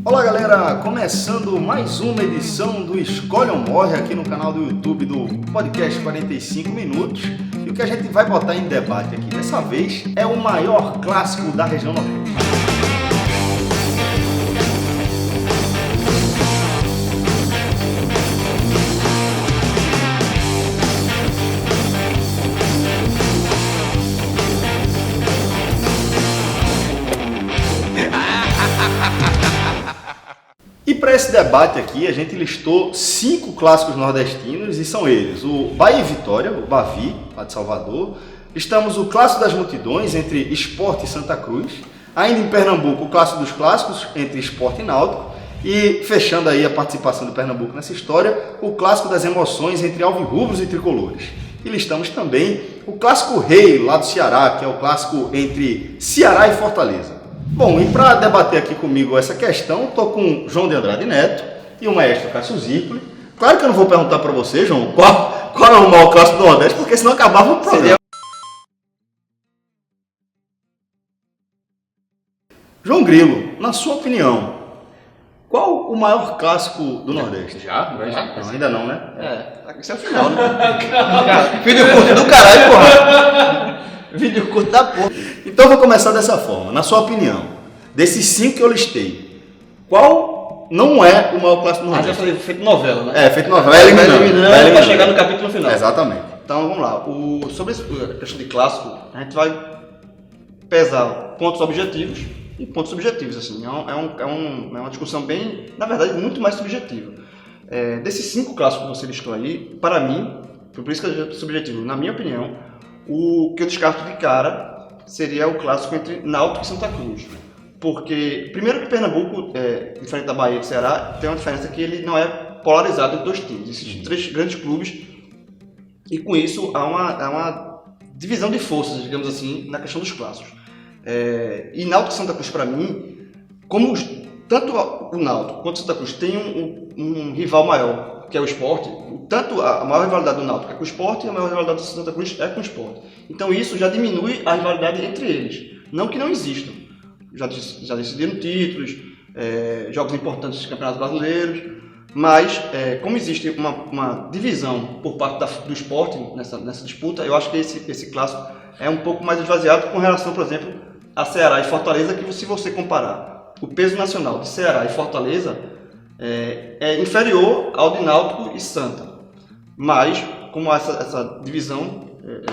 Olá galera, começando mais uma edição do Escolhe ou Morre aqui no canal do YouTube do Podcast 45 Minutos. E o que a gente vai botar em debate aqui dessa vez é o maior clássico da região Nordeste. E para esse debate aqui, a gente listou 5 clássicos nordestinos e são eles o Bahia e Vitória, o Bavi, lá de Salvador. Listamos o Clássico das Multidões entre Sport e Santa Cruz. Ainda em Pernambuco, o Clássico dos Clássicos entre Sport e Náutico. E fechando aí a participação do Pernambuco nessa história, o Clássico das Emoções entre Alvirrubros e Tricolores. E listamos também o Clássico Rei, lá do Ceará, que é o clássico entre Ceará e Fortaleza. Bom, e para debater aqui comigo essa questão, estou com João de Andrade Neto e o maestro Cássio Zirpoli. Claro que eu não vou perguntar para você, João, qual é o maior clássico do Nordeste, porque senão acabava o programa. João Grilo, na sua opinião, qual o maior clássico do Nordeste? Já? Não, ainda não, né? Isso é o final, né? Vídeo curto do caralho, porra. Vídeo curto da porra. Então eu vou começar dessa forma. Na sua opinião, desses 5 que eu listei, qual não é o maior clássico do Nordeste? Já falei, feito novela, né? Feito novela. Vai eliminando para chegar no capítulo final. Exatamente. Então vamos lá. Sobre a questão de clássico, a gente vai pesar pontos objetivos e pontos subjetivos. Assim. É uma discussão bem, na verdade, muito mais subjetiva. Desses 5 clássicos que você listou aí, para mim, por isso que é subjetivo, na minha opinião, o que eu descarto de cara seria o clássico entre Náutico e Santa Cruz. Porque, primeiro que Pernambuco, diferente da Bahia e do Ceará, tem uma diferença que ele não é polarizado entre 2 times. Existem 3 grandes clubes e com isso há uma divisão de forças, digamos assim, na questão dos clássicos. E Náutico e Santa Cruz, para mim, como tanto o Náutico quanto o Santa Cruz tem um rival maior, que é o Sport, tanto a maior rivalidade do Náutico é com o Sport e a maior rivalidade do Santa Cruz é com o Sport. Então isso já diminui a rivalidade entre eles. Não que não existam. Já decidiram títulos, jogos importantes dos campeonatos brasileiros, mas como existe uma divisão por parte do Sport nessa disputa, eu acho que esse clássico é um pouco mais esvaziado com relação, por exemplo, a Ceará e Fortaleza, que se você comparar o peso nacional de Ceará e Fortaleza, é inferior ao de Náutico e Santa. Mas, como essa divisão,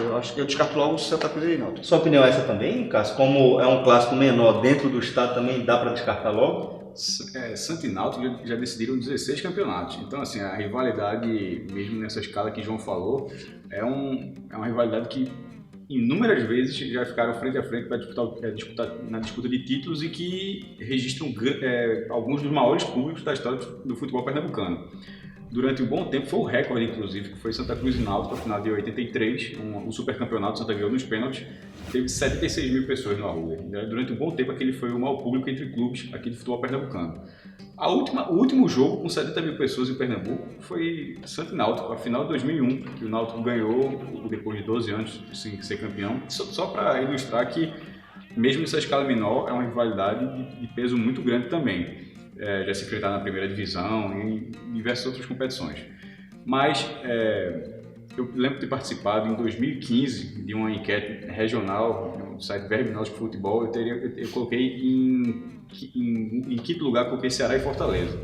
eu acho que eu descarto logo o Santa Cruz e Náutico. Sua opinião é essa também, Cássio? Como é um clássico menor dentro do estado, também dá para descartar logo? Santa e Náutico já decidiram 16 campeonatos. Então, assim, a rivalidade, mesmo nessa escala que João falou, é uma rivalidade que inúmeras vezes já ficaram frente a frente para disputar na disputa de títulos e que registram alguns dos maiores públicos da história do futebol pernambucano. Durante um bom tempo, foi o recorde, inclusive, que foi Santa Cruz e Náutico, no final de 83, um supercampeonato, Santa ganhou nos pênaltis, teve 76 mil pessoas no Arruda. Durante um bom tempo, aquele foi o maior público entre clubes aqui do futebol pernambucano. O último jogo com 70 mil pessoas em Pernambuco foi Santa e Náutico, a final de 2001, que o Náutico ganhou depois de 12 anos sem ser campeão. Só para ilustrar que, mesmo nessa escala menor, é uma rivalidade de peso muito grande também. Já se enfrentaram na primeira divisão e em diversas outras competições. Mas eu lembro de ter participado em 2015 de uma enquete regional no site Verbináutico Futebol. Eu coloquei em quinto lugar, coloquei Ceará e Fortaleza,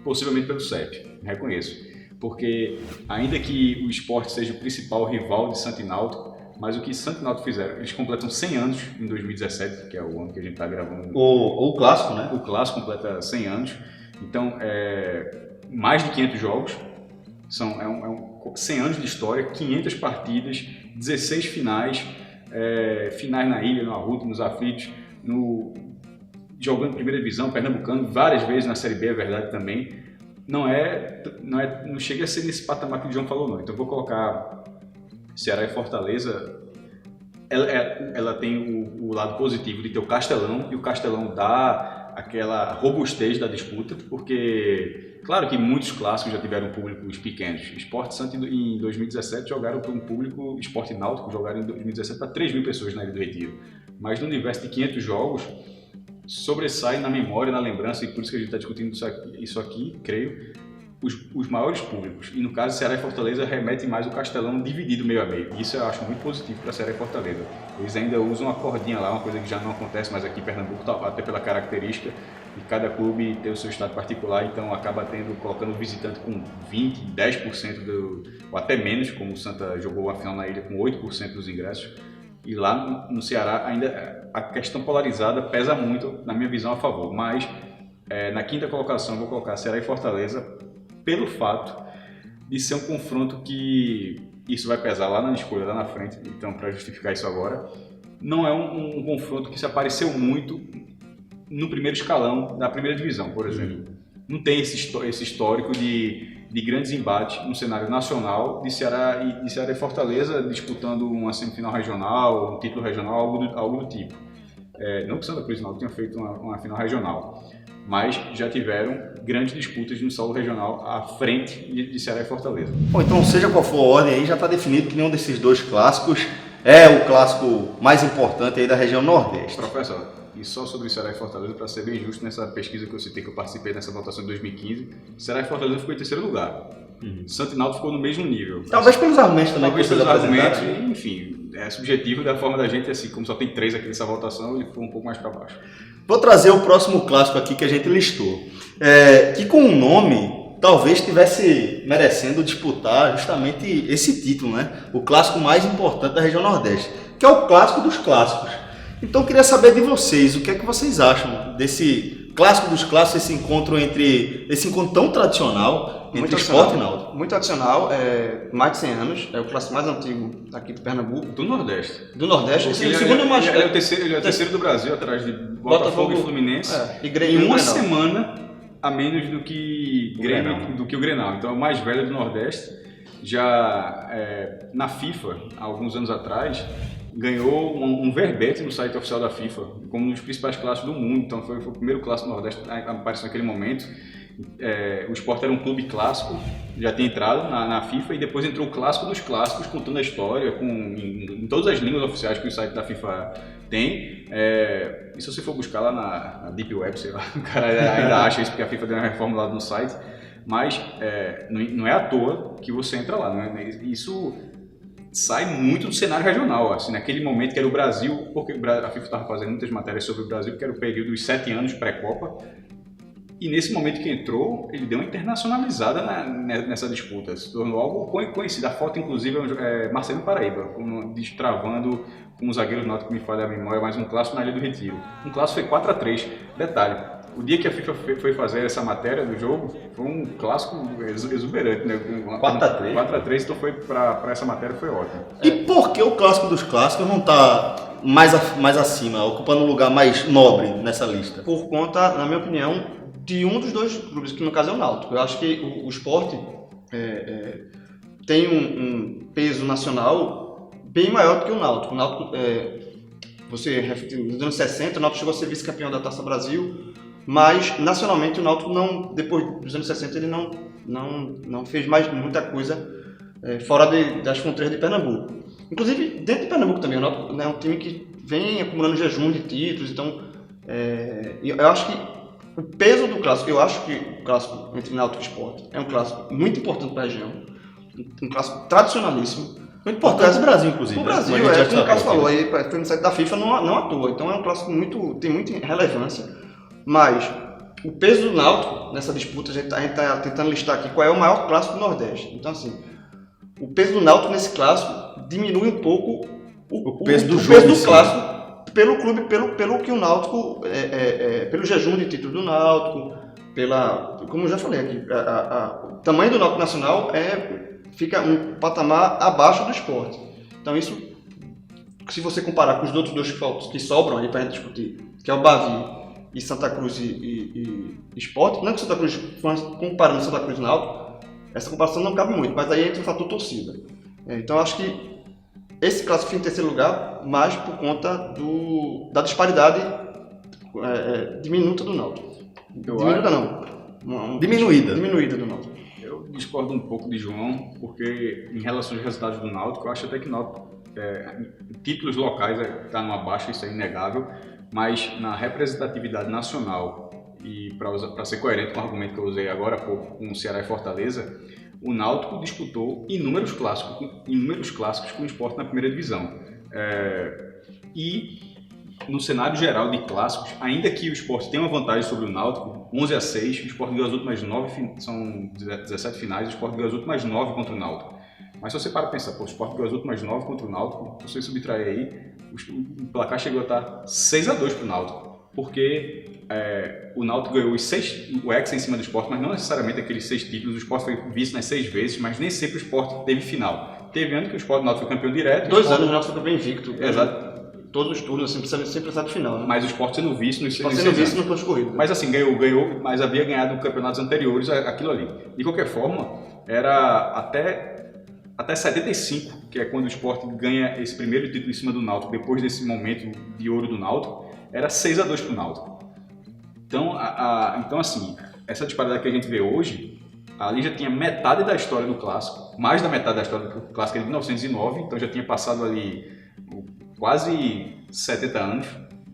possivelmente pelo CEP, reconheço, porque ainda que o Sport seja o principal rival de Santa e Náutico, mas o que Santa e Náutico fizeram, eles completam 100 anos em 2017, que é o ano que a gente está gravando. O clássico, né? O clássico completa 100 anos, então mais de 500 jogos, 100 anos de história, 500 partidas, 16 finais, finais na ilha, no Arruda, nos aflitos, jogando primeira divisão, pernambucano, várias vezes na Série B, é verdade também. Não chega a ser nesse patamar que o João falou, não. Então eu vou colocar Ceará e Fortaleza. Ela tem o lado positivo de ter o Castelão, e o Castelão dá aquela robustez da disputa, porque, claro que muitos clássicos já tiveram públicos pequenos. Sport e Santa em 2017 jogaram para um público, Sport e Náutico jogaram em 2017 para 3 mil pessoas na Ilha do Retiro. Mas no universo de 500 jogos, sobressai na memória, na lembrança, e por isso que a gente está discutindo isso aqui, creio, os maiores públicos. E no caso, Ceará e Fortaleza remete mais o Castelão dividido meio a meio. Isso eu acho muito positivo para Ceará e Fortaleza. Eles ainda usam uma cordinha lá, uma coisa que já não acontece mais aqui em Pernambuco, até pela característica de cada clube ter o seu estado particular, então acaba colocando o visitante com 20%, 10% ou até menos, como o Santa jogou a final na ilha com 8% dos ingressos. E lá no Ceará ainda a questão polarizada pesa muito, na minha visão, a favor. Mas na quinta colocação vou colocar Ceará e Fortaleza pelo fato de ser um confronto que isso vai pesar lá na escolha, lá na frente. Então, para justificar isso agora, não é um confronto que se apareceu muito no primeiro escalão da primeira divisão, por exemplo. Não tem esse histórico de grandes embates no cenário nacional de Ceará e Fortaleza disputando uma semifinal regional, um título regional, algo do tipo. Não que o Santa Cruz não tenha feito uma final regional, mas já tiveram grandes disputas no solo regional à frente de Ceará e Fortaleza. Bom, então, seja qual for a ordem aí, já está definido que nenhum desses dois clássicos é o clássico mais importante aí da região Nordeste. Professor, e só sobre Ceará e Fortaleza, para ser bem justo, nessa pesquisa que eu citei, que eu participei nessa votação de 2015, Ceará e Fortaleza ficou em terceiro lugar. Santo e Náutico ficou no mesmo nível. Talvez pelos argumentos também. Talvez pelos argumentos, enfim, é subjetivo da forma da gente, assim, como só tem 3 aqui nessa votação, ele ficou um pouco mais para baixo. Vou trazer o próximo clássico aqui que a gente listou, que com o nome talvez estivesse merecendo disputar justamente esse título, né? O clássico mais importante da região Nordeste, que é o clássico dos clássicos. Então eu queria saber de vocês, o que é que vocês acham desse clássico dos clássicos, esse encontro tão tradicional entre Sport e Náutico? Muito tradicional, mais de 100 anos, é o clássico mais antigo aqui de Pernambuco. Do Nordeste. Do Nordeste, ele é o terceiro do Brasil, atrás de Botafogo e Fluminense. E uma semana a menos do que o Grenal. Então é o mais velho do Nordeste. Já na FIFA, há alguns anos atrás, ganhou um verbete no site oficial da FIFA, como um dos principais clássicos do mundo. Então foi o primeiro clássico do Nordeste a aparecer naquele momento. O Sport era um clube clássico, já tinha entrado na FIFA, e depois entrou o clássico dos clássicos, contando a história em todas as línguas oficiais que o site da FIFA tem. E se você for buscar lá na Deep Web, sei lá, o cara ainda acha isso, porque a FIFA deu uma reforma lá no site. Mas não é à toa que você entra lá, isso sai muito do cenário regional, assim, naquele momento que era o Brasil, porque a FIFA estava fazendo muitas matérias sobre o Brasil, que era o período dos 7 anos pré-Copa, e nesse momento que entrou, ele deu uma internacionalizada nessa disputa, se tornou algo conhecido. A foto, inclusive, é Marcelo Paraíba, destravando com o zagueiro náutico que me falha a memória, mais um clássico na Ilha do Retiro. Um clássico foi 4-3, detalhe. O dia que a FIFA foi fazer essa matéria do jogo, foi um clássico exuberante, né? 4-3, então foi para essa matéria foi ótimo. E por que o clássico dos clássicos não está mais acima, ocupando um lugar mais nobre nessa lista? Por conta, na minha opinião, de um dos dois clubes, que no caso é o Náutico. Eu acho que o Sport tem um peso nacional bem maior do que o Náutico. O Náutico, nos anos 60, o Náutico chegou a ser vice-campeão da Taça Brasil, mas nacionalmente o Náutico depois dos anos 60 ele não fez mais muita coisa fora das fronteiras de Pernambuco. Inclusive dentro de Pernambuco também, o Náutico é um time que vem acumulando jejum de títulos, então eu acho que o peso do clássico, eu acho que o clássico entre Náutico e Sport é um clássico muito importante para a região, um clássico tradicionalíssimo. Muito importante no Brasil, inclusive. O Brasil, como o Cássio falou, aí, foi no site da FIFA não à toa, então é um clássico tem muita relevância. Mas o peso do Náutico nessa disputa, a gente está tentando listar aqui qual é o maior clássico do Nordeste. Então, assim, o peso do Náutico nesse clássico diminui um pouco o peso do clássico pelo clube, pelo que o Náutico, pelo jejum de títulos do Náutico, como eu já falei aqui, o tamanho do Náutico nacional fica um patamar abaixo do Sport. Então, isso, se você comparar com os outros dois que sobram aí para a gente discutir, que é o Bavi e Santa Cruz e Sport, não é que Santa Cruz, comparando Santa Cruz e Náutico, essa comparação não cabe muito, mas aí entra o fator torcida. Então eu acho que esse clássico fica em terceiro lugar, mais por conta da disparidade diminuta do Náutico. Diminuída do Náutico. Eu discordo um pouco de João, porque em relação aos resultados do Náutico, eu acho até que o Náutico, títulos locais está numa baixa, isso é inegável. mas na representatividade nacional, e para ser coerente com o argumento que eu usei agora há pouco com o Ceará e Fortaleza, o Náutico disputou inúmeros clássicos com o Sport na primeira divisão. E no cenário geral de clássicos, ainda que o Sport tenha uma vantagem sobre o Náutico, 11-6, o Sport ganhou as últimas 9, são 17 finais, o Sport ganhou as últimas 9 contra o Náutico. Mas se você para pensar, o Sport ganhou as últimas 9 contra o Náutico, se você subtrair aí, o placar chegou a estar 6-2 para o Náutico, porque o Náutico ganhou o Hexa em cima do Sport, mas não necessariamente aqueles 6 títulos. O Sport foi vice nas 6 vezes, mas nem sempre o Sport teve final. Teve ano que o Sport Náutico foi campeão direto. 2 anos o Náutico foi campeão invicto. Exato. Todos os turnos, assim, sem precisar de final, né? Mas o Sport sendo vice nos 6 anos. Sendo vice no ponto de corrida. Mas assim, ganhou, mas havia ganhado campeonatos anteriores aquilo ali. De qualquer forma, era até 75, que é quando o Sport ganha esse primeiro título em cima do Náutico, depois desse momento de ouro do Náutico, era 6-2 para o Náutico. Então, assim, essa disparidade que a gente vê hoje, ali já tinha metade da história do Clássico, mais da metade da história do Clássico, de 1909, então já tinha passado ali quase 70 anos,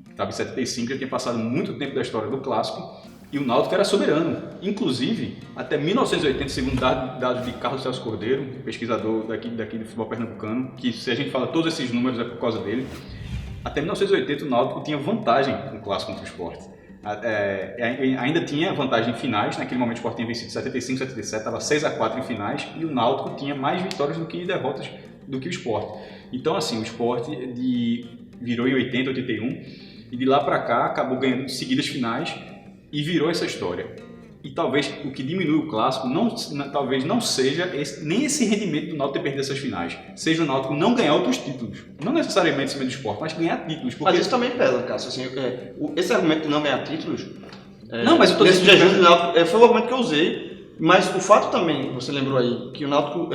estava em 75, já tinha passado muito tempo da história do Clássico, e o Náutico era soberano. Inclusive, até 1980, segundo dados de Carlos Celso Cordeiro, pesquisador daqui do futebol pernambucano, que se a gente fala todos esses números é por causa dele, até 1980 o Náutico tinha vantagem no Clássico contra o Sport. Ainda tinha vantagem em finais, naquele momento o Sport tinha vencido 75, 77, estava 6-4 em finais, e o Náutico tinha mais vitórias do que derrotas do que o Sport. Então, assim, o Sport virou em 80, 81, e de lá para cá acabou ganhando seguidas finais e virou essa história. E talvez o que diminui o Clássico talvez não seja nem esse rendimento do Náutico ter perdido essas finais, seja o Náutico não ganhar outros títulos, não necessariamente em cima do Sport, mas ganhar títulos. Porque... Mas isso também pesa, Cássio. Assim, esse argumento de não ganhar títulos, não, mas eu tô nesse jejum do Náutico, foi o argumento que eu usei, mas o fato também, você lembrou aí, que o Náutico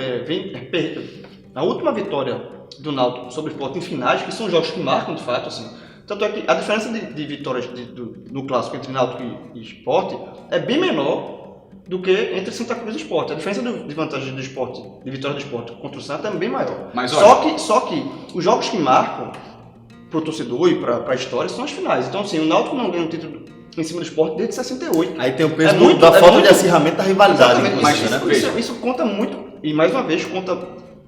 a última vitória do Náutico sobre o Sport em finais, que são jogos que marcam de fato, assim. Tanto é que a diferença de vitórias no Clássico entre Náutico e Sport é bem menor do que entre Santa Cruz e Sport. A diferença de vantagem do Sport, de vitória do Sport contra o Santa é bem maior. Mas, olha... Só que os jogos que marcam para o torcedor e para a história são as finais. Então, assim, o Náutico não ganha um título em cima do Sport desde 68. Aí tem o peso da falta de acirramento da rivalidade. Isso conta muito, e mais uma vez, conta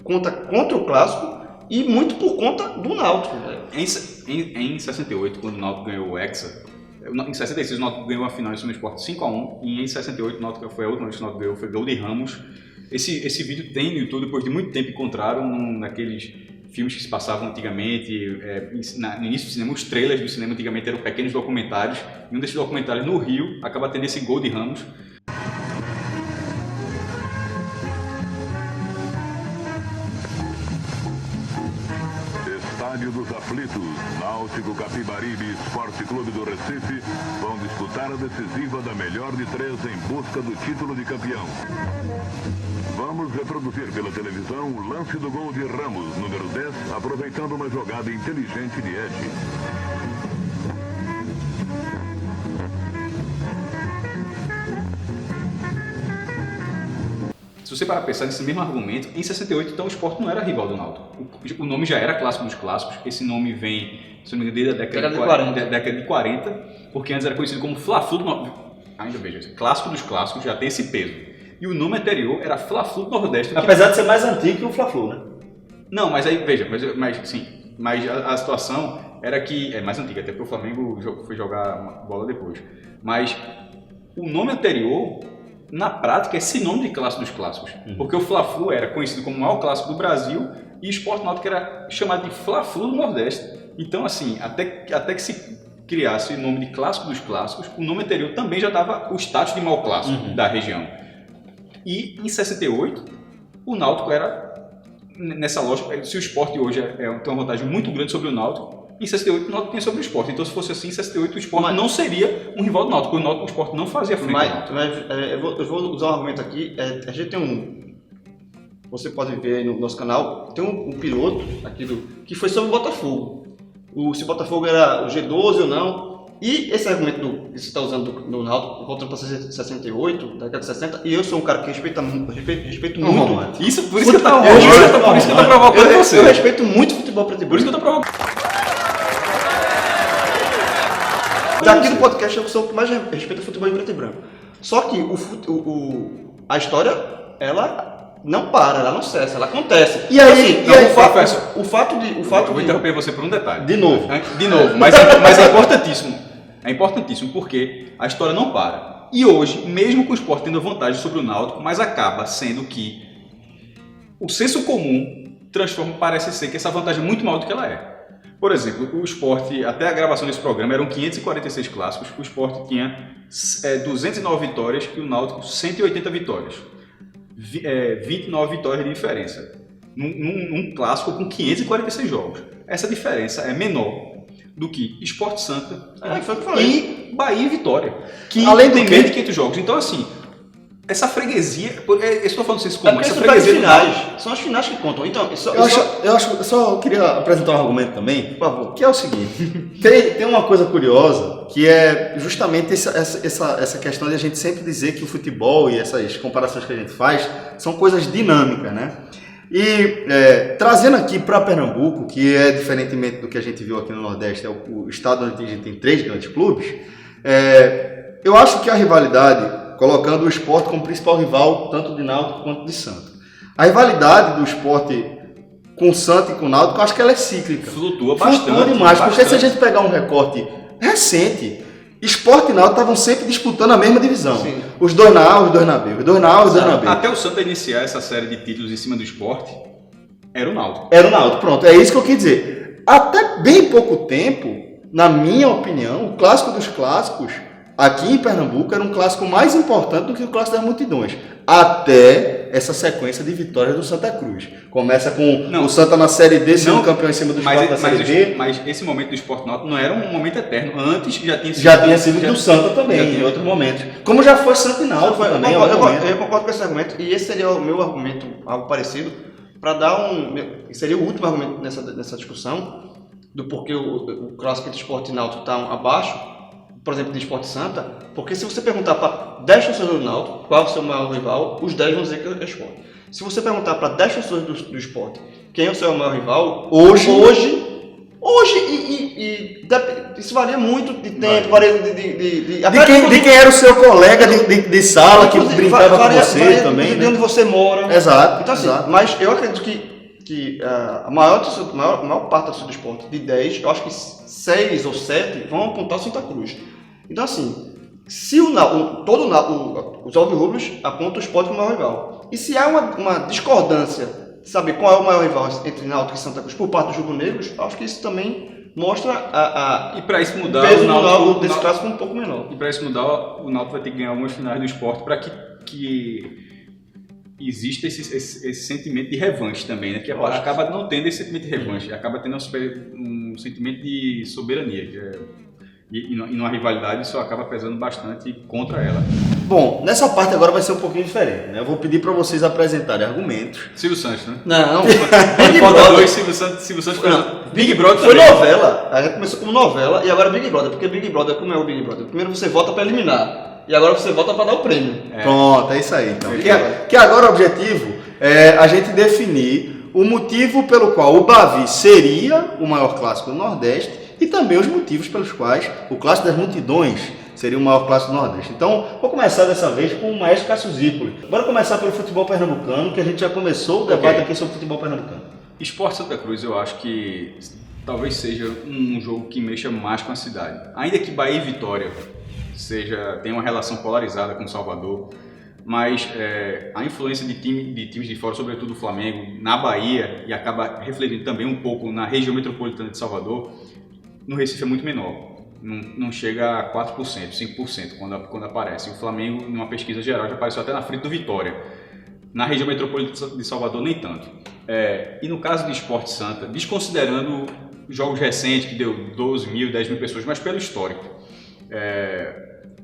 contra o Clássico e muito por conta do Náutico. Em 68, quando o Náutico ganhou o Hexa, em 66 o Náutico ganhou a final em cima do Sport 5-1, e em 68 o Náutico foi a última vez que o Náutico ganhou, foi gol de Ramos. Esse vídeo tem no YouTube, depois de muito tempo encontraram naqueles filmes que se passavam antigamente, no início do cinema, os trailers do cinema antigamente eram pequenos documentários, e um desses documentários no Rio acaba tendo esse gol de Ramos. Estádio dos Aflitos, Náutico Capibaribe e Esporte Clube do Recife vão disputar a decisiva da melhor de 3 em busca do título de campeão. Vamos reproduzir pela televisão o lance do gol de Ramos, número 10, aproveitando uma jogada inteligente de Ed. Se você parar para pensar nesse mesmo argumento, em 68, então, o Sport não era rival do Náutico. O nome já era Clássico dos Clássicos. Esse nome vem, se não me engano, desde a década de 40, porque antes era conhecido como Fla-Flu. Ainda veja, Clássico dos Clássicos já tem esse peso. E o nome anterior era Fla-Flu do Nordeste. Apesar de ser mais antigo que o Fla-Flu, né? Não, mas aí, veja, mas a situação era que, é mais antiga, até porque o Flamengo foi jogar bola depois. Mas o nome anterior... Na prática, é sinônimo de Clássico dos Clássicos, porque o Fla-Flu era conhecido como o maior clássico do Brasil e o Sport Náutico era chamado de Fla-Flu do Nordeste. Então, assim, até que se criasse o nome de Clássico dos Clássicos, o nome anterior também já dava o status de maior clássico da região. E em 68, o Náutico era, nessa lógica, se o Sport hoje tem uma vantagem muito grande sobre o Náutico, em 68 o Náutico tinha sobre o Sport. Então, se fosse assim, em 68 o Sport não seria um rival do Náutico, porque o Sport não fazia frente ao Náutico. Eu vou usar um argumento aqui. A gente tem você pode ver aí no nosso canal, tem um piloto aqui que foi sobre o Botafogo. Se o Botafogo era o G12 ou não. E esse argumento que você está usando do Náutico, voltando para 68, década de 60, e eu sou um cara que respeito muito. Por isso que eu tô provocando você. Eu respeito muito futebol preto e branco. Por isso que eu tô provocando. Daqui do podcast eu sou o que mais respeita o futebol em preto e branco. Só que a história, ela não para, ela não cessa, ela acontece. E aí, o fato Eu vou interromper você por um detalhe. De novo, mas é importantíssimo. É importantíssimo porque a história não para. E hoje, mesmo com o Sport tendo vantagem sobre o Náutico, mas acaba sendo que o senso comum parece ser que essa vantagem é muito maior do que ela é. Por exemplo, o Sport, até a gravação desse programa, eram 546 clássicos, o Sport tinha 209 vitórias e o Náutico 180 vitórias. 29 vitórias de diferença. Num clássico com 546 jogos. Essa diferença é menor do que Sport Santa e Bahia e Vitória, que além tem menos de 500 jogos. Então, assim, essa freguesia, eu estou falando vocês como, essa freguesia finais, são as finais que contam. Então, eu só queria apresentar um argumento também, por favor, que é o seguinte, tem uma coisa curiosa, que é justamente essa questão de a gente sempre dizer que o futebol e essas comparações que a gente faz são coisas dinâmicas, né? E trazendo aqui para Pernambuco, que é diferentemente do que a gente viu aqui no Nordeste, é o estado onde a gente tem 3 grandes clubes, eu acho que a rivalidade, colocando o Sport como principal rival, tanto de Náutico quanto de Santa. A rivalidade do Sport com o Santa e com o Náutico, eu acho que ela é cíclica. Flutua bastante. Flutua demais, porque se a gente pegar um recorte recente, Sport e Náutico estavam sempre disputando a mesma divisão. Sim. Os dois na A, os dois na B. Os dois na A, os dois na B. Até o Santa iniciar essa série de títulos em cima do Sport, era o Náutico. Era o Náutico, pronto. É isso que eu quis dizer. Até bem pouco tempo, na minha opinião, o clássico dos clássicos aqui em Pernambuco era um clássico mais importante do que o clássico das multidões. Até essa sequência de vitórias do Santa Cruz. Começa com o Santa na Série D sendo campeão em cima do Sport na Série D. Mas esse momento do Sport Náutico não era um momento eterno. Antes já tinha sido do Santa também, em outros momentos. Como já foi Santa e Náutico também. Eu concordo com esse argumento. E esse seria o meu argumento, algo parecido, para dar seria o último argumento nessa discussão, do porquê o clássico entre Sport e Náutico está abaixo, por exemplo, de Sport Santa, porque se você perguntar para 10 torcedores do Náutico qual é o seu maior rival, os 10 vão dizer que é o Sport. Se você perguntar para 10 torcedores do Sport quem é o seu maior rival, hoje isso varia muito de tempo, varia de quem era o seu colega de sala, que brincava com você também, de onde você mora. Exato. Então, assim, mas eu acredito que a maior parte da torcida do Sport, de 10, eu acho que 6 ou 7 vão apontar o Santa Cruz. Então, assim, se os alvirrubros apontam o Sport como maior rival, e se há uma discordância de saber qual é o maior rival entre Náutico e Santa Cruz por parte dos rubro-negros, acho que isso também mostra e para isso mudar, o peso do Náutico desse clássico um pouco menor. E para isso mudar, o Náutico vai ter que ganhar algumas finais do Sport para que existe esse sentimento de revanche também, né? Que acaba não tendo esse sentimento de revanche, acaba tendo um sentimento de soberania, e numa rivalidade isso acaba pesando bastante contra ela. Bom, nessa parte agora vai ser um pouquinho diferente, né? Eu vou pedir para vocês apresentarem argumentos. Silvio Santos, né? Não, Big Brother. Silvio Santos Big Brother foi novela. A gente começou como novela e agora Big Brother, porque Big Brother, como é o Big Brother? Primeiro você vota para eliminar e agora você vota para dar o prêmio. Pronto, é isso aí. Então. Que agora o objetivo é a gente definir o motivo pelo qual o Bavi seria o maior clássico do Nordeste e também os motivos pelos quais o clássico das multidões seria o maior clássico do Nordeste. Então, vou começar dessa vez com o maestro Cássio Zirpoli. Bora começar pelo futebol pernambucano, que a gente já começou o debate aqui sobre o futebol pernambucano. Sport Santa Cruz, eu acho que talvez seja um jogo que mexa mais com a cidade. Ainda que Bahia e Vitória tem uma relação polarizada com Salvador, mas a influência de times de fora, sobretudo o Flamengo, na Bahia, e acaba refletindo também um pouco na região metropolitana de Salvador, no Recife é muito menor. Não chega a 4%, 5% quando aparece. O Flamengo, numa pesquisa geral, já apareceu até na frente do Vitória. Na região metropolitana de Salvador, nem tanto. E no caso do Sport Santa, desconsiderando jogos recentes, que deu 12 mil, 10 mil pessoas, mas pelo histórico.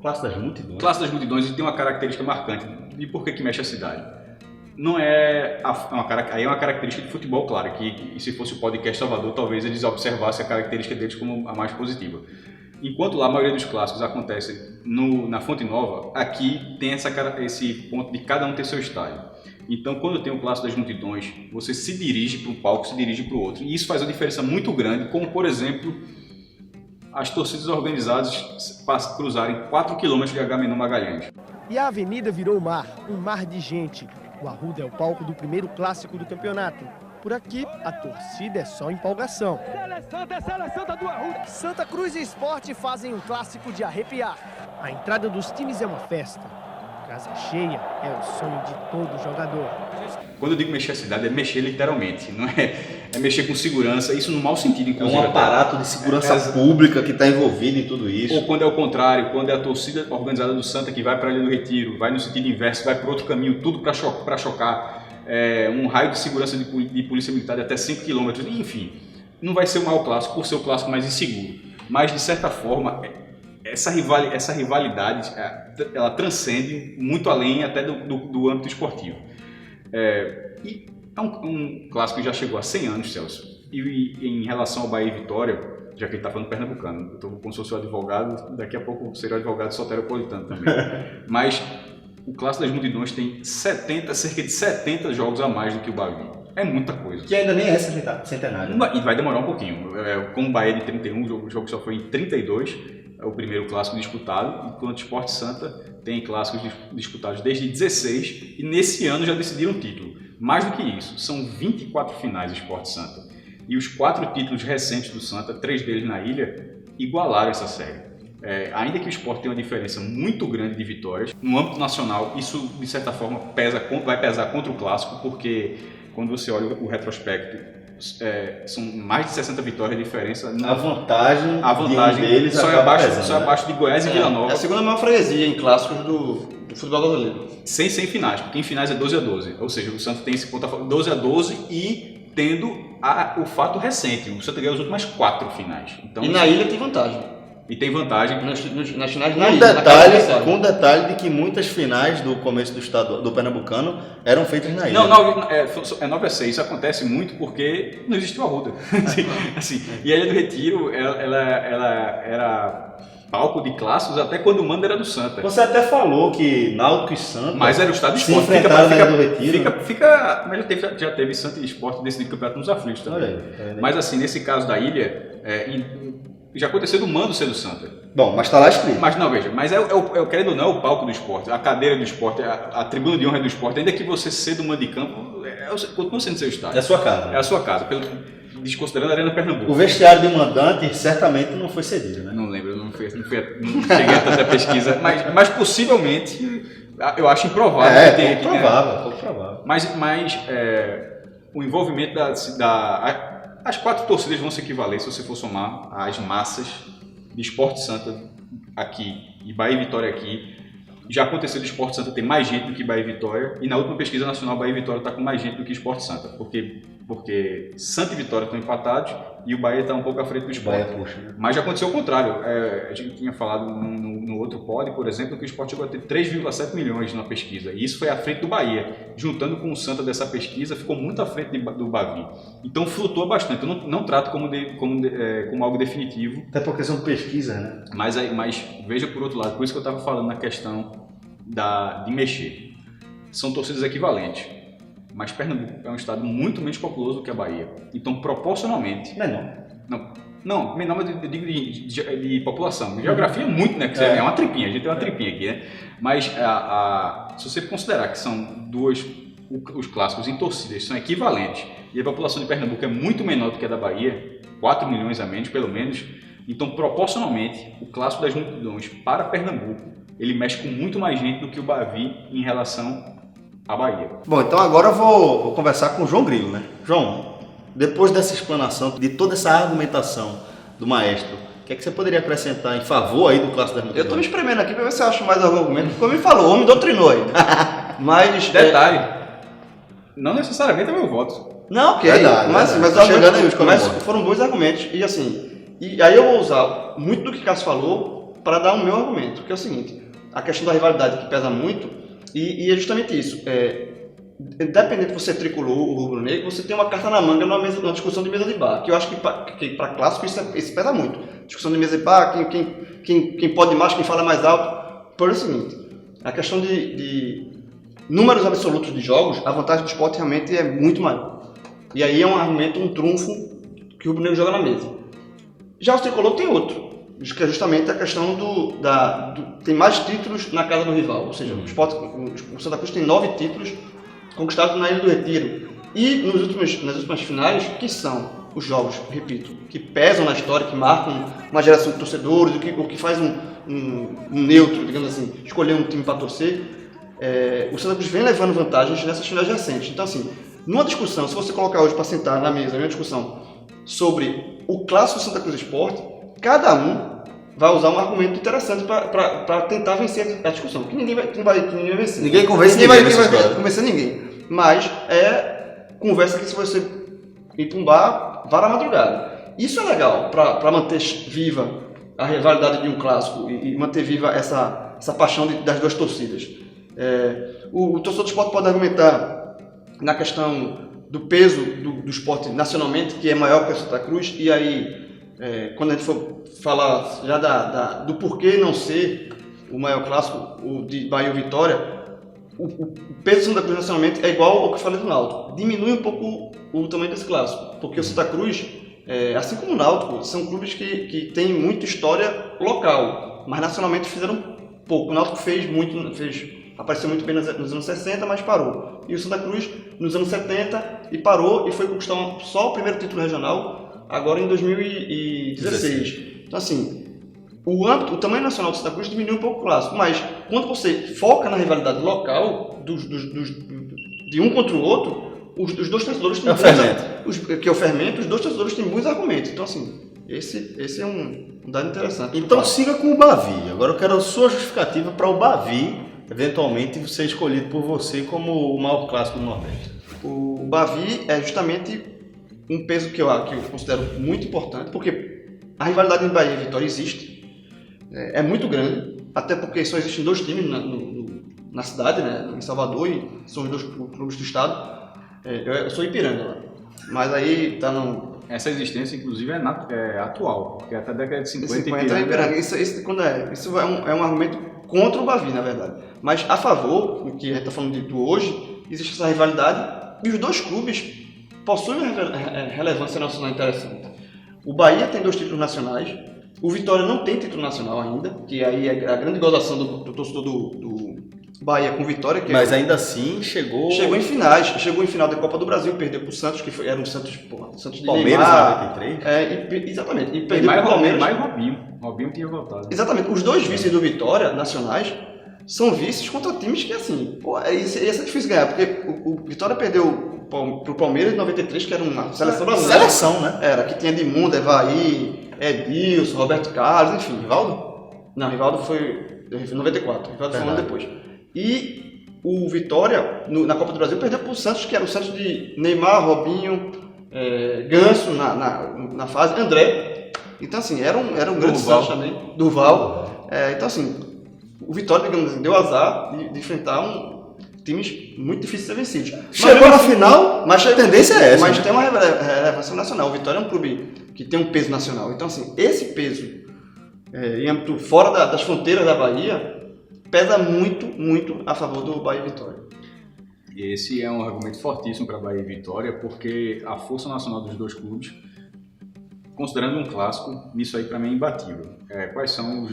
Classe das multidões. Classe das multidões, e tem uma característica marcante. E por que mexe a cidade? Não é aí é uma característica de futebol, claro, que se fosse o podcast Salvador, talvez eles observassem a característica deles como a mais positiva. Enquanto lá a maioria dos clássicos acontece na Fonte Nova, aqui tem esse ponto de cada um ter seu estádio. Então, quando tem o clássico das multidões, você se dirige para um palco, se dirige para o outro. E isso faz uma diferença muito grande, como, por exemplo, as torcidas organizadas cruzarem 4 km de Agamenon Magalhães. E a avenida virou mar, um mar de gente. O Arruda é o palco do primeiro clássico do campeonato. Por aqui, a torcida é só empolgação. Santa do Arruda. Santa Cruz e Sport fazem um clássico de arrepiar. A entrada dos times é uma festa. Casa cheia é o sonho de todo jogador. Quando eu digo mexer a cidade, é mexer literalmente, não é mexer com segurança, isso no mau sentido, É inclusive. um aparato de segurança pública que está envolvido em tudo isso. Ou quando é o contrário, quando é a torcida organizada do Santa que vai para a Ilha do Retiro, vai no sentido inverso, vai para outro caminho, tudo para chocar. Um raio de segurança de polícia militar de até 5 km, enfim. Não vai ser o maior clássico, por ser o clássico mais inseguro. Mas, de certa forma, essa rivalidade ela transcende muito além até do âmbito esportivo. E é um clássico que já chegou a 100 anos, Celso. E em relação ao Bahia e Vitória, já que ele está falando pernambucano, eu estou como se fosse o advogado, daqui a pouco será o advogado soteropolitano também. Mas o Clássico das Multidões tem cerca de 70 jogos a mais do que o Bavi. É muita coisa. Que ainda nem é centenário. E vai demorar um pouquinho. Como o Bahia de 31, o jogo só foi em 32, é o primeiro clássico disputado, enquanto o Sport Santa tem clássicos disputados desde 16 e nesse ano já decidiram o título. Mais do que isso, são 24 finais do Sport Santa. E os 4 títulos recentes do Santa, 3 deles na ilha, igualaram essa série. Ainda que o Sport tenha uma diferença muito grande de vitórias, no âmbito nacional isso de certa forma vai pesar contra o clássico, porque quando você olha o retrospecto, são mais de 60 vitórias de diferença. A vantagem de um deles só é abaixo de Goiás e Vila Nova. É a segunda maior freguesia em clássicos do futebol brasileiro. Sem finais, porque em finais é 12-12. Ou seja, o Santos tem esse ponto 12-12 e tendo o fato recente. O Santos ganhou as últimas 4 finais. Então, e na ilha tem vantagem. E tem vantagem nas finais na ilha. Com detalhe de que muitas finais do começo do Pernambucano eram feitas na ilha. Não, é 9-6. Isso acontece muito porque não existiu a Arruda. assim, e a Ilha do Retiro, ela era palco de clássicos até quando o mando era do Santa. Você até falou que Náutico e Santa... Mas era o estado de se esporte. enfrentaram na Ilha do Retiro. Mas já teve Santa e Esporte decidido campeonato nos aflitos também. Olha aí. Mas assim, nesse caso da ilha, já aconteceu do mando ser do Santa. Bom, mas está lá escrito. Mas não, veja, mas querendo ou não, o palco do esporte, a cadeira do esporte, a tribuna de honra do esporte, ainda que você seja do mando de campo, continua sendo seu estádio. É a sua casa. É a sua casa, desconsiderando a Arena Pernambuco. O vestiário de mandante certamente não foi cedido, né? Não lembro, não cheguei a tanta pesquisa, mas possivelmente, eu acho improvável que tenha aqui. Provável. Mas o envolvimento as 4 torcidas vão se equivaler se você for somar as massas de Sport Santa aqui e Bahia e Vitória aqui. Já aconteceu do Sport Santa ter mais gente do que Bahia e Vitória, e na última pesquisa nacional Bahia e Vitória está com mais gente do que Sport Santa, porque Santa e Vitória estão empatados e o Bahia está um pouco à frente do Sport. Mas já aconteceu o contrário. A gente tinha falado no outro pod, por exemplo, que o Sport chegou a ter 3,7 milhões na pesquisa, e isso foi à frente do Bahia. Juntando com o Santa dessa pesquisa, ficou muito à frente do Bavi. Então flutua bastante. Eu não trato como algo definitivo. Até porque são pesquisas, né? Mas veja por outro lado, por isso que eu estava falando na questão de mexer. São torcidas equivalentes. Mas Pernambuco é um estado muito menos populoso do que a Bahia. Então, proporcionalmente... Menor. Não, menor, mas eu digo de população. Geografia é muito, né? É uma tripinha, a gente tem uma tripinha aqui, né? Mas se você considerar que são os clássicos em torcidas são equivalentes e a população de Pernambuco é muito menor do que a da Bahia, 4 milhões a menos, pelo menos, então, proporcionalmente, o Clássico das Multidões para Pernambuco, ele mexe com muito mais gente do que o Bavi em relação à Bahia. Bom, então agora eu vou conversar com o João Grilo, né? João, depois dessa explanação, de toda essa argumentação do maestro, o que é que você poderia acrescentar em favor aí do Clássico das Multidões? Eu estou me espremendo aqui para ver se eu acho mais algum argumento, porque como me falou, o homem doutrinou aí. Mas... Detalhe, não necessariamente é meu voto. Não, ok, Verdade, mas foram bons argumentos, e assim, e aí eu vou usar muito do que Cássio falou para dar o meu argumento, que é o seguinte, a questão da rivalidade que pesa muito, e é justamente isso, independente de você tricolor ou rubro-negro, você tem uma carta na manga numa discussão de mesa de bar, que eu acho que para clássico isso pesa muito, discussão de mesa de bar, quem pode mais, quem fala mais alto, por o seguinte, a questão de números absolutos de jogos, a vantagem do Sport realmente é muito maior. E aí é um argumento, um trunfo que o rubro-negro joga na mesa. Já o tricolor tem outro. que é justamente a questão tem mais títulos na casa do rival, ou seja, o Santa Cruz tem 9 títulos conquistados na Ilha do Retiro. E nas últimas finais, que são os jogos, repito, que pesam na história, que marcam uma geração de torcedores, o que faz um neutro, digamos assim, escolher um time para torcer, o Santa Cruz vem levando vantagens nessas finais recentes. Então, assim, numa discussão, se você colocar hoje para sentar na mesa, uma discussão sobre o clássico Santa Cruz Esporte, cada um vai usar um argumento interessante para tentar vencer a discussão, que ninguém vai vencer. Ninguém convence ninguém vai convencer ninguém. Mas conversa que se você ir para um bar, vá na madrugada. Isso é legal para manter viva a rivalidade de um clássico e manter viva essa paixão das duas torcidas. O torcedor do esporte pode argumentar na questão do peso do esporte nacionalmente, que é maior que o Santa Cruz, e aí, quando a gente for falar já do porquê não ser o maior clássico, o de Bahia ou Vitória, o peso do Santa Cruz nacionalmente é igual ao que eu falei do Náutico. Diminui um pouco o tamanho desse clássico, porque o Santa Cruz, assim como o Náutico, são clubes que têm muita história local, mas nacionalmente fizeram pouco. O Náutico apareceu muito bem nos anos 60, mas parou. E o Santa Cruz nos anos 70 e parou e foi conquistar só o primeiro título regional agora em 2016. Então, assim, o tamanho nacional do Santa Cruz diminuiu um pouco o clássico, mas quando você foca na rivalidade local de um contra o outro, os dois torcedores têm o fermento, os dois torcedores têm muitos argumentos. Então, assim, esse é um dado interessante. Então siga com o Bavi. Agora eu quero a sua justificativa para o Bavi, eventualmente, ser escolhido por você como o maior clássico do Nordeste. O Bavi é justamente um peso que eu considero muito importante, porque a rivalidade entre Bahia e Vitória existe, é muito grande, até porque só existem 2 times na cidade, né, em Salvador, e são os 2 clubes do estado. Eu sou Ipiranga lá, mas aí tá no... Essa existência, inclusive, é atual, porque até a década de 50 Ipiranga. Isso é um argumento contra o Bavi, na verdade. Mas a favor, o que a gente está falando de hoje, existe essa rivalidade e os 2 clubes possuem uma relevância nacional interessante. O Bahia tem 2 títulos nacionais, o Vitória não tem título nacional ainda, que aí é a grande gozação do torcedor do Bahia com Vitória. Mas ainda assim chegou em finais, chegou em final da Copa do Brasil, perdeu para o Santos, que era um Santos de Palmeiras Neymar. 93? Exatamente, e perdeu para o Palmeiras. Mais Robinho tinha voltado. Exatamente, os 2 vices do Vitória, nacionais, são vices contra times que, assim, ia ser difícil ganhar, porque o Vitória perdeu para o Palmeiras em 93, que era uma seleção brasileira. Seleção, né? Era, que tinha Edmundo, Evaí, Edilson, Roberto Carlos, enfim. Rivaldo? Não, Rivaldo foi em 94, Rivaldo foi um ano depois. E o Vitória, na Copa do Brasil, perdeu para o Santos, que era o Santos de Neymar, Robinho, Ganso na fase, André. Então, assim, era um grande Santos também. Durval. Então, assim, o Vitória, digamos assim, deu azar de enfrentar times muito difíceis de ser vencidos. Chegou na final, mas a tendência é essa. Mas tem uma relevância nacional. O Vitória é um clube que tem um peso nacional. Então, assim, esse peso em âmbito fora das fronteiras da Bahia pesa muito, muito a favor do Bahia e Vitória. Esse é um argumento fortíssimo para Bahia e Vitória, porque a força nacional dos 2 clubes, considerando um clássico, isso aí para mim é imbatível. Quais são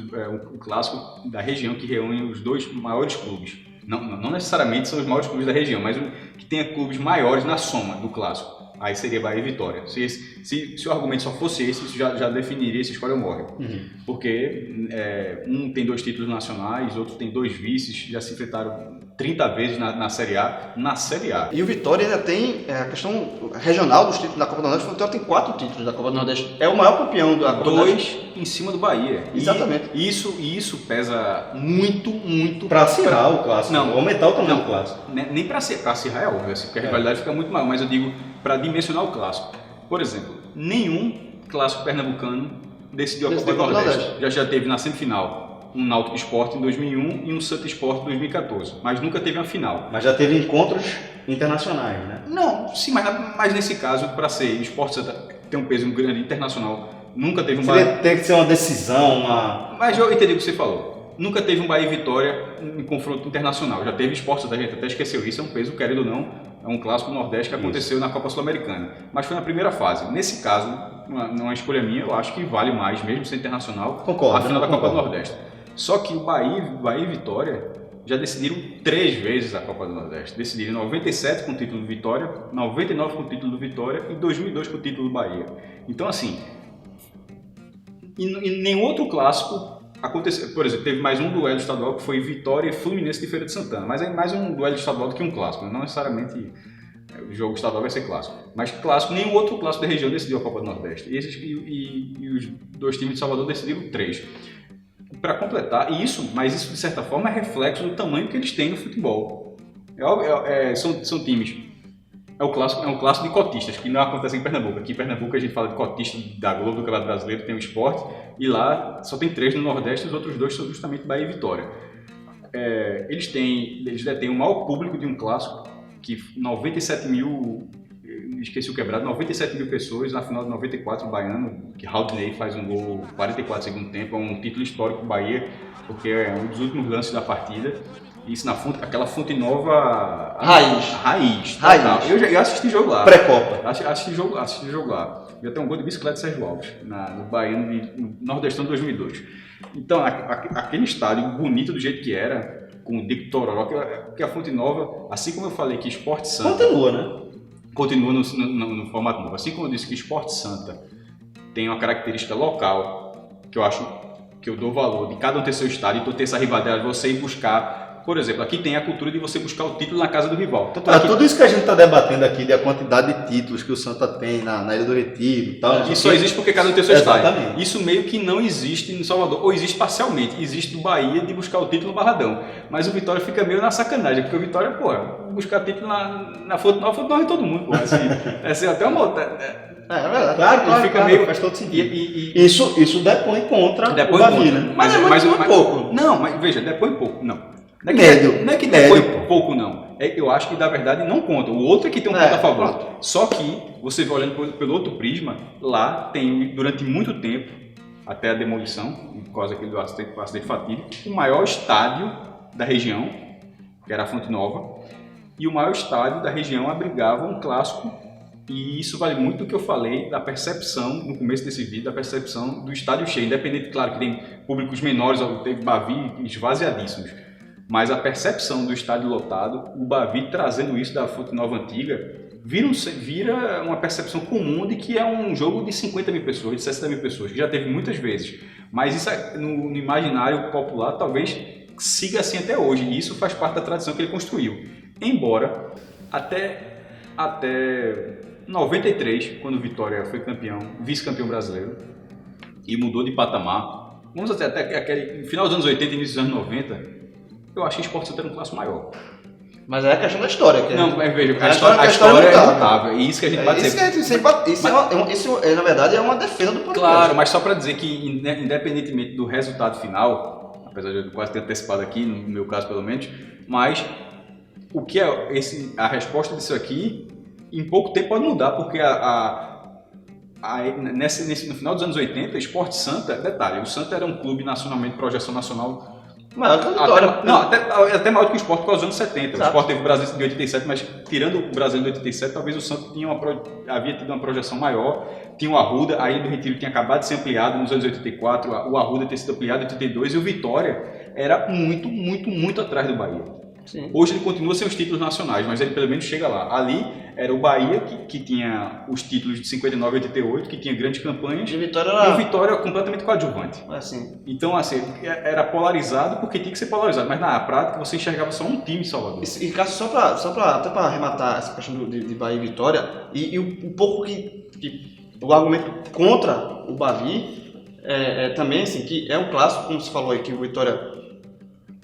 o clássico da região que reúne os 2 maiores clubes? Não necessariamente são os maiores clubes da região, mas que tenha clubes maiores na soma do clássico. Aí seria Bahia e Vitória. Se o argumento só fosse esse, isso já definiria se escolhe ou morre. Porque um tem 2 títulos nacionais, outro tem 2 vices, já se enfrentaram 30 vezes na Série A. E o Vitória ainda tem a questão regional dos títulos da Copa do Nordeste. O Vitória tem 4 títulos da Copa do Nordeste. É o maior campeão da Copa do Nordeste. 2 em cima do Bahia. Exatamente. E isso pesa muito, muito... Para acirrar o clássico. Não, aumentar o tamanho do clássico. Nem para acirrar é óbvio, assim, porque a rivalidade fica muito maior. Mas eu digo, para dimensionar o clássico. Por exemplo, nenhum clássico pernambucano decidiu a Copa do Nordeste. Já teve na semifinal um Náutico Sport em 2001 e um Santa Sport em 2014, mas nunca teve uma final. Mas já teve encontros internacionais, né? Não, sim, mas nesse caso, para ser Sport Santa tem um peso grande internacional, nunca teve Tem que ser uma decisão, Mas eu entendi o que você falou. Nunca teve um Bahia e Vitória em confronto internacional. Já teve Sport Santa, a gente até esqueceu isso, é um peso, querendo ou não, é um clássico Nordeste que aconteceu na Copa Sul-Americana. Mas foi na primeira fase. Nesse caso, numa escolha minha, eu acho que vale mais, mesmo ser internacional, Concordo, a final da Copa do concordo. Nordeste. Só que o Bahia e Vitória já decidiram 3 vezes a Copa do Nordeste. Decidiram em 97 com o título do Vitória, 99 com o título do Vitória e 2002 com o título do Bahia. Então, assim, em nenhum outro clássico aconteceu. Por exemplo, teve mais um duelo estadual que foi Vitória e Fluminense de Feira de Santana, mas é mais um duelo estadual do que um clássico, não necessariamente o jogo estadual vai ser clássico. Mas clássico, nenhum outro clássico da região decidiu a Copa do Nordeste. E os 2 times de Salvador decidiram 3. Para completar, mas isso de certa forma é reflexo do tamanho que eles têm no futebol. São times. É um clássico de cotistas, que não acontece em Pernambuco. Aqui em Pernambuco a gente fala de cotista da Globo, do Campeonato Brasileiro, tem o Esporte, e lá só tem 3 no Nordeste, os outros 2 são justamente Bahia e Vitória. Eles detêm o maior público de um clássico, que 97 mil, esqueci o quebrado, 97 mil pessoas na final de 94, o Baiano, que Haldney faz um gol 44 segundo tempo, é um título histórico do Bahia, porque é um dos últimos lances da partida. Isso aquela Fonte Nova raiz. Eu assisti jogo lá. Pré-Copa. Assisti jogo lá. Eu tenho um gol de bicicleta de Sérgio Alves, no Baiano no Nordestão 2002. Então, aquele estádio bonito do jeito que era, com o Dick Tororó, que a Fonte Nova, assim como eu falei que Esporte Santa... Continua, né? Continua no formato novo. Assim como eu disse que Esporte Santa tem uma característica local, que eu acho que eu dou valor de cada um ter seu estádio, então ter essa rivalidade, você ir buscar... Por exemplo, aqui tem a cultura de você buscar o título na casa do rival. Tudo isso que a gente está debatendo aqui, da quantidade de títulos que o Santa tem na Ilha do Retiro e tal. Isso só existe porque cada um tem seu estádio. Exatamente. Isso meio que não existe em Salvador, ou existe parcialmente. Existe do Bahia de buscar o título no Barradão. Mas o Vitória fica meio na sacanagem, porque o Vitória, buscar título na Fonte Nova de todo mundo, Assim, até uma outra... É verdade. Claro, fica meio... faz todo sentido. Isso depõe contra o Bavi, né? Mas é pouco. Não, mas veja, depõe pouco, não. Não é que depõe pouco, não. Eu acho que, na verdade, não conta. O outro é que tem um ponto a favor. Pronto. Só que, você vai olhando pelo outro prisma, lá tem, durante muito tempo, até a demolição, por causa do acidente fatídico, o maior estádio da região, que era a Fonte Nova, e o maior estádio da região abrigava um clássico. E isso vale muito do que eu falei da percepção, no começo desse vídeo, da percepção do estádio cheio. Independente, claro, que tem públicos menores, teve Bavi esvaziadíssimos. Mas a percepção do estádio lotado, o Bavi trazendo isso da Fonte Nova antiga, vira uma percepção comum de que é um jogo de 50 mil pessoas, de 60 mil pessoas, que já teve muitas vezes. Mas isso no imaginário popular talvez siga assim até hoje, e isso faz parte da tradição que ele construiu. Embora até 93, quando o Vitória foi vice-campeão brasileiro, e mudou de patamar, vamos até aquele final dos anos 80 e início dos anos 90, eu acho que o Esporte Santa era um clássico maior. Mas é a questão da história. Não, mas veja, a história história é notável. E isso que a gente pode dizer. Isso, na verdade, é uma defesa do podcast. Claro, mas só para dizer que, independentemente do resultado final, apesar de eu quase ter antecipado aqui, no meu caso pelo menos, mas o que é a resposta disso aqui, em pouco tempo pode mudar, porque no final dos anos 80, Esporte Santa, detalhe, o Santa era um clube nacionalmente, projeção nacional, maior que a Vitória. Até maior do que o Sport por causa dos anos 70. Exato. O Sport teve o Brasil de 87, mas tirando o Brasil de 87, talvez o Santos havia tido uma projeção maior. Tinha o Arruda, a Ilha do Retiro tinha acabado de ser ampliado nos anos 84, o Arruda ter sido ampliado em 82 e o Vitória era muito, muito, muito atrás do Bahia. Sim. Hoje ele continua sem os títulos nacionais, mas ele pelo menos chega lá. Ali era o Bahia, que tinha os títulos de 59 e 88, que tinha grandes campanhas, E o Vitória e o Vitória completamente coadjuvante. assim. Então, assim, era polarizado porque tinha que ser polarizado, mas na prática você enxergava só um time em Salvador. E Cássio, até para arrematar essa questão de Bahia e Vitória, e um pouco que o argumento contra o Bavi também, assim, que é um clássico, como você falou aí, que o Vitória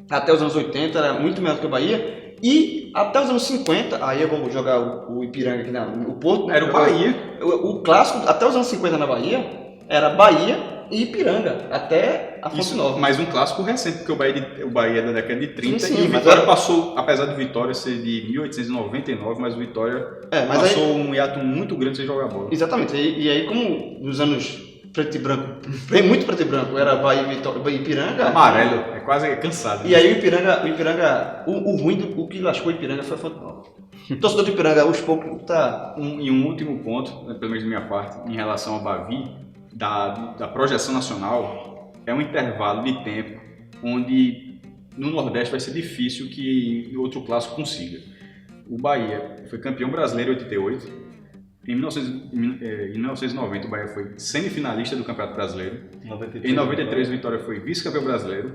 até os anos 80 era muito melhor do que o Bahia, e até os anos 50, aí eu vou jogar o Ipiranga aqui no Porto. Era o Bahia. O clássico, até os anos 50 na Bahia, era Bahia e Ipiranga, até a Fonte Nova. Mas um clássico recente, porque o Bahia é da década de 30 Sim, e o Vitória passou, apesar do Vitória ser de 1899, mas o Vitória passou um hiato muito grande sem jogar bola. Exatamente, e aí como nos anos preto e branco, bem muito preto e branco, era Bahia e Ipiranga. Amarelo, é quase cansado. E aí o Ipiranga, o ruim, o que lascou o Ipiranga foi a fonte nova. O torcedor do Ipiranga, aos poucos, tá... E um último ponto, né, pelo menos da minha parte, em relação ao Bavi, da projeção nacional, é um intervalo de tempo onde no Nordeste vai ser difícil que outro clássico consiga. O Bahia foi campeão brasileiro em 88, em 1990 o Bahia foi semifinalista do Campeonato Brasileiro, em 93 o Vitória foi vice-campeão brasileiro,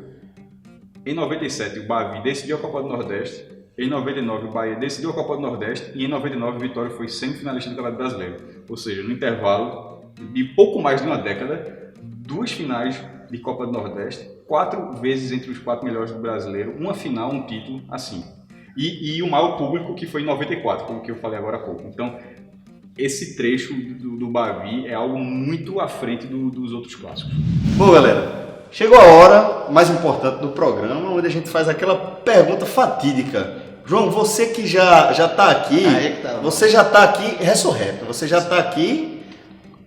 em 97 o Bavi decidiu a Copa do Nordeste, em 99 o Bahia decidiu a Copa do Nordeste e em 99 o Vitória foi semifinalista do Campeonato Brasileiro. Ou seja, no intervalo de pouco mais de uma década, 2 finais de Copa do Nordeste, 4 vezes entre os 4 melhores do brasileiro, uma final, um título, assim. E o maior público que foi em 94, como que eu falei agora há pouco. Então, esse trecho do Bavi é algo muito à frente dos outros clássicos. Bom, galera, chegou a hora mais importante do programa, onde a gente faz aquela pergunta fatídica. João, você que já tá aqui, você já tá aqui ressurreto, você já tá aqui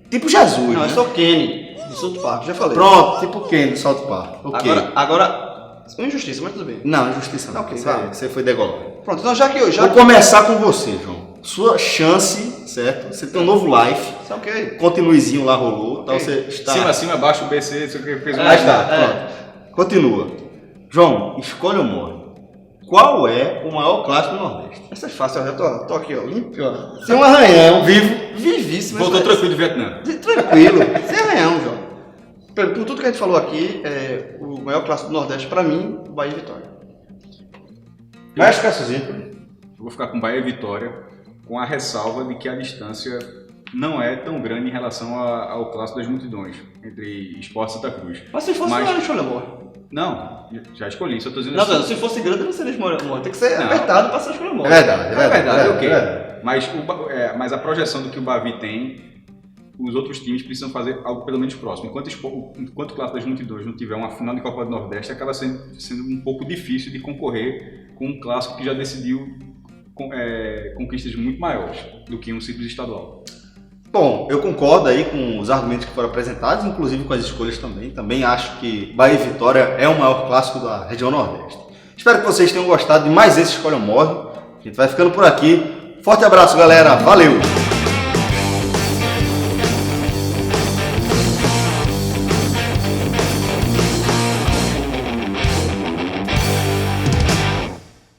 tipo Jesus, Não, né? eu sou Kenny, do South Park, já falei. Pronto, tipo quem do South Park. Okay. Agora, injustiça, mas tudo bem. Não, injustiça não. Ok, Você foi degolado. Pronto, então já que eu... Vou começar com você, João. Sua chance, certo? Você tem um novo life. Ok. Continuezinho lá rolou. Okay. Então você está... Cima, baixo, BC, você fez Aí está, pronto. Continua. João, escolha ou morre. Qual é o maior clássico do Nordeste? Essa é fácil, eu já tô aqui, ó, limpo, ó. Sem um arranhão, vivo. Vivíssimo. Voltou tranquilo do Vietnã. Tranquilo, sem arranhão, João. Por tudo que a gente falou aqui, o maior clássico do Nordeste, pra mim, Bahia e Vitória. Mais Cassozinho. Eu vou ficar com Bahia e Vitória, com a ressalva de que a distância não é tão grande em relação ao clássico das multidões, entre Sport e Santa Cruz. Mas se fosse grande, escolha amor. Não, já escolhi, só tô dizendo Não, assim. se fosse grande, não seria escolha amor. Tem que ser Não. apertado pra ser escolha amor. É verdade, É verdade, ok. É. Mas a projeção do que o Bavi tem, os outros times precisam fazer algo pelo menos próximo. Enquanto o clássico das multidões não tiver uma final de Copa do Nordeste, acaba sendo um pouco difícil de concorrer com um clássico que já decidiu conquistas muito maiores do que um simples estadual. Bom, eu concordo aí com os argumentos que foram apresentados, inclusive com as escolhas também. Também acho que Bahia e Vitória é o maior clássico da região Nordeste. Espero que vocês tenham gostado de mais esse Escolha ou Morre. A gente vai ficando por aqui. Forte abraço, galera. Valeu!